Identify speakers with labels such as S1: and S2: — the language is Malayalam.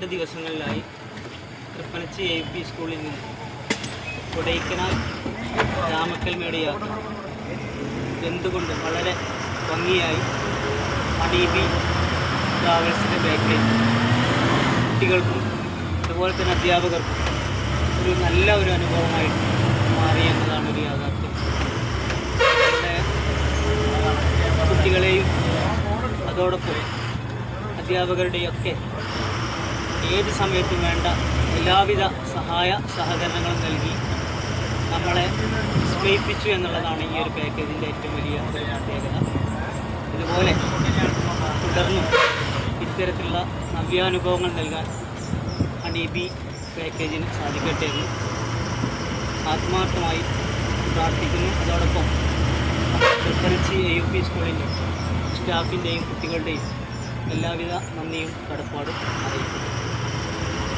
S1: 2 ദിവസങ്ങളിലായി തൃപ്പനച്ചി AUP സ്കൂളിൽ നിന്ന് കൊടൈക്കനാൽ രാമക്കൽമേട് യാത്ര എന്തുകൊണ്ട് വളരെ ഭംഗിയായി ഹണീബി ട്രാവൽസിൻ്റെ ബാക്കിൽ കുട്ടികൾക്കും അതുപോലെ തന്നെ അധ്യാപകർക്കും നല്ല ഒരു അനുഭവമായിട്ട് മാറി എന്നതാണ് ഒരു യാഥാർത്ഥ്യം. കുട്ടികളെയും അതോടൊപ്പം അധ്യാപകരുടെയും ഒക്കെ ഏത് സമയത്തും വേണ്ട എല്ലാവിധ സഹായ സഹകരണങ്ങളും നൽകി നമ്മളെ വിസ്മയിപ്പിച്ചു എന്നുള്ളതാണ് ഈ ഒരു പാക്കേജിൻ്റെ ഏറ്റവും വലിയ ഒരു പ്രത്യേകത. ഇതുപോലെ തുടർന്നും ഇത്തരത്തിലുള്ള നവ്യാനുഭവങ്ങൾ നൽകാൻ ഹണീബി പാക്കേജിന് സാധിക്കട്ടെ എന്ന് ആത്മാർത്ഥമായി പ്രാർത്ഥിക്കുന്നു. അതോടൊപ്പം തൃപ്പനച്ചി AUP സ്കൂളിൻ്റെ സ്റ്റാഫിൻ്റെയും കുട്ടികളുടെയും എല്ലാവിധ നന്ദിയും കടപ്പാടും അറിയിക്കുന്നു.